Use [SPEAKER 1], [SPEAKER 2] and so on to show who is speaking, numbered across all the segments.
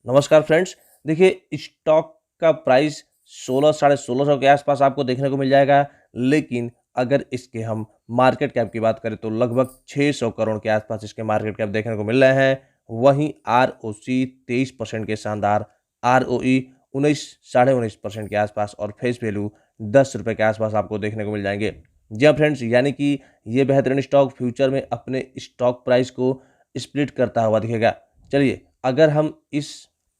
[SPEAKER 1] नमस्कार फ्रेंड्स। देखिए, स्टॉक का प्राइस 16 साढ़े 1600 के आसपास आपको देखने को मिल जाएगा। लेकिन अगर इसके हम मार्केट कैप की बात करें तो लगभग 600 करोड़ के आसपास इसके मार्केट कैप देखने को मिल रहे हैं। वहीं आरओसी 23% के शानदार, आरओई 19 साढ़े 19% के आसपास और फेस वैल्यू 10 रुपये के आसपास आपको देखने को मिल जाएंगे। जी हाँ फ्रेंड्स, यानी कि ये बेहतरीन स्टॉक फ्यूचर में अपने स्टॉक प्राइस को स्प्लिट करता हुआ दिखेगा। चलिए, अगर हम इस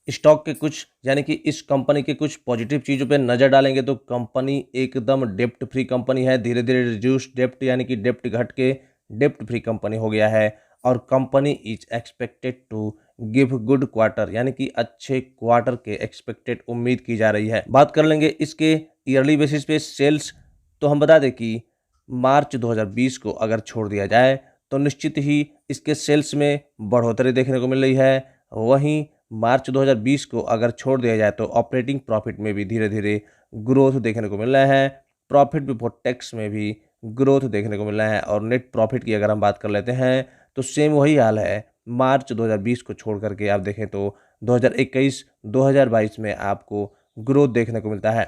[SPEAKER 1] स्टॉक के कुछ यानी कि इस कंपनी के कुछ पॉजिटिव चीज़ों पे नज़र डालेंगे तो कंपनी एकदम डेप्ट फ्री कंपनी है। धीरे धीरे रिड्यूस डेप्ट यानी कि डेप्ट घट के डेप्ट फ्री कंपनी हो गया है। और company is expected to give good quarter यानी कि अच्छे क्वार्टर के एक्सपेक्टेड उम्मीद की जा रही है। बात कर लेंगे इसके ईयरली बेसिस पे सेल्स, तो हम बता दें कि मार्च 2020 को अगर छोड़ दिया जाए तो निश्चित ही इसके सेल्स में बढ़ोतरी देखने को मिल रही है। वहीं मार्च 2020 को अगर छोड़ दिया जाए तो ऑपरेटिंग प्रॉफिट में भी धीरे धीरे ग्रोथ देखने को मिल रहा है। प्रॉफिट बिफोर टैक्स में भी ग्रोथ देखने को मिल रहा है। और नेट प्रॉफिट की अगर हम बात कर लेते हैं तो सेम वही हाल है। मार्च 2020 को छोड़ करके आप देखें तो 2021-2022 में आपको ग्रोथ देखने को मिलता है।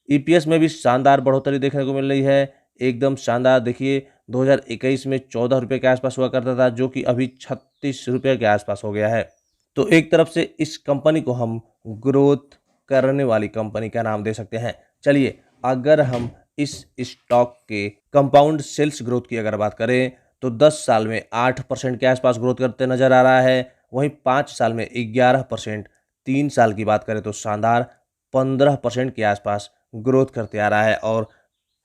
[SPEAKER 1] ईपीएस में भी शानदार बढ़ोतरी देखने को मिल रही है, एकदम शानदार। देखिए, 2021 में 14 रुपये के आसपास हुआ करता था, जो कि अभी 36 रुपये के आसपास हो गया है। तो एक तरफ से इस कंपनी को हम ग्रोथ करने वाली कंपनी का नाम दे सकते हैं। चलिए, अगर हम इस स्टॉक के कंपाउंड सेल्स ग्रोथ की अगर बात करें तो 10 साल में 8% के आसपास ग्रोथ करते नजर आ रहा है। वहीं 5 साल में 11%, 3 साल की बात करें तो शानदार 15% के आसपास ग्रोथ करते आ रहा है। और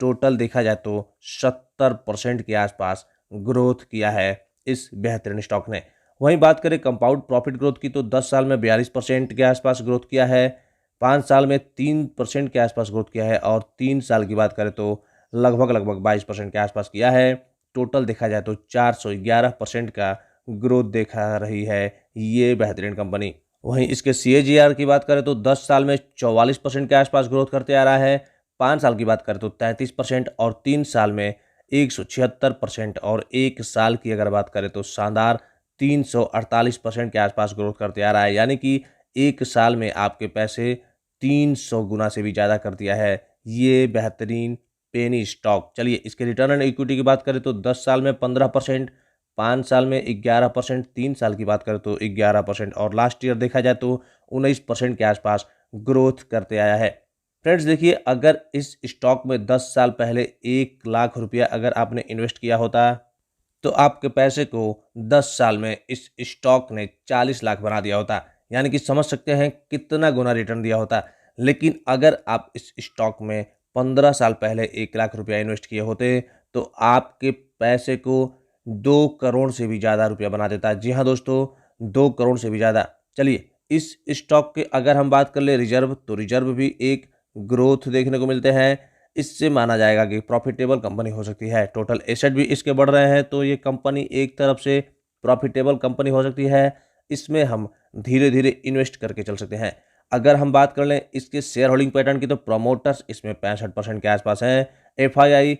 [SPEAKER 1] टोटल देखा जाए तो 70% के आसपास ग्रोथ किया है इस बेहतरीन स्टॉक ने। वहीं बात करें कंपाउंड प्रॉफिट ग्रोथ की तो 10 साल में 42% के आसपास ग्रोथ किया है, 5 साल में 3% के आसपास ग्रोथ किया है और 3 साल की बात करें तो लगभग 22% के आसपास किया है। टोटल देखा जाए तो 411% का ग्रोथ देखा रही है ये बेहतरीन कंपनी। वहीं इसके सीएजीआर की बात करें तो 10 साल में 44% के आसपास ग्रोथ करते आ रहा है, 5 साल की बात करें तो 33% और 3 साल में 176% और 1 साल की अगर बात करें तो शानदार 348% के आसपास ग्रोथ करते आ रहा है। यानी कि 1 साल में आपके पैसे 300 गुना से भी ज़्यादा कर दिया है ये बेहतरीन पेनी स्टॉक। चलिए, इसके रिटर्न ऑन इक्विटी की बात करें तो 10 साल में 15%, 5 साल में 11%, 3 साल की बात करें तो 11% और लास्ट ईयर देखा जाए तो 19% के आसपास ग्रोथ करते आया है। फ्रेंड्स देखिए, अगर इस स्टॉक में 10 साल पहले 1 लाख रुपया अगर आपने इन्वेस्ट किया होता तो आपके पैसे को 10 साल में इस स्टॉक ने 40 लाख बना दिया होता। यानी कि समझ सकते हैं कितना गुना रिटर्न दिया होता। लेकिन अगर आप इस स्टॉक में 15 साल पहले 1 लाख रुपया इन्वेस्ट किए होते तो आपके पैसे को 2 करोड़ से भी ज़्यादा रुपया बना देता। जी हाँ दोस्तों, 2 करोड़ से भी ज़्यादा। चलिए, इस स्टॉक के अगर हम बात कर ले रिजर्व, तो रिजर्व भी एक ग्रोथ देखने को मिलते हैं। इससे माना जाएगा कि प्रॉफिटेबल कंपनी हो सकती है। टोटल एसेट भी इसके बढ़ रहे हैं तो ये कंपनी एक तरफ से प्रॉफिटेबल कंपनी हो सकती है। इसमें हम धीरे धीरे इन्वेस्ट करके चल सकते हैं। अगर हम बात कर लें इसके शेयर होल्डिंग पैटर्न की तो प्रमोटर्स इसमें 65% के आसपास हैं, एफआईआई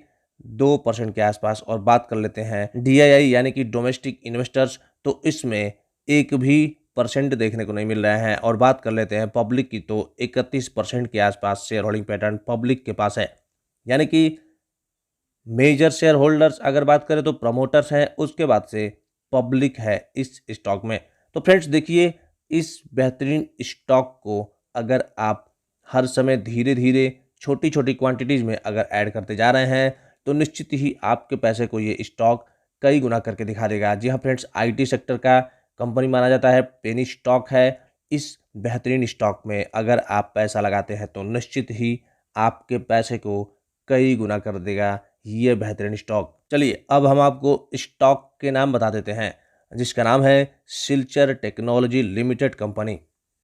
[SPEAKER 1] 2% के आसपास। और बात कर लेते हैं डीआईआई यानी कि डोमेस्टिक इन्वेस्टर्स, तो इसमें एक भी परसेंट देखने को नहीं मिल रहे हैं। और बात कर लेते हैं पब्लिक की तो 31% के आसपास शेयर होल्डिंग पैटर्न पब्लिक के पास है। यानी कि मेजर शेयर होल्डर्स अगर बात करें तो प्रमोटर्स हैं, उसके बाद से पब्लिक है इस स्टॉक में। तो फ्रेंड्स देखिए, इस बेहतरीन स्टॉक को अगर आप हर समय धीरे धीरे छोटी छोटी क्वांटिटीज में अगर ऐड करते जा रहे हैं तो निश्चित ही आपके पैसे को ये स्टॉक कई गुना करके दिखा देगा। जी हाँ फ्रेंड्स, आईटी सेक्टर का कंपनी माना जाता है, पेनी स्टॉक है। इस बेहतरीन स्टॉक में अगर आप पैसा लगाते हैं तो निश्चित ही आपके पैसे को कई गुना कर देगा ये बेहतरीन स्टॉक। चलिए, अब हम आपको स्टॉक के नाम बता देते हैं जिसका नाम है सिल्चर टेक्नोलॉजी लिमिटेड कंपनी।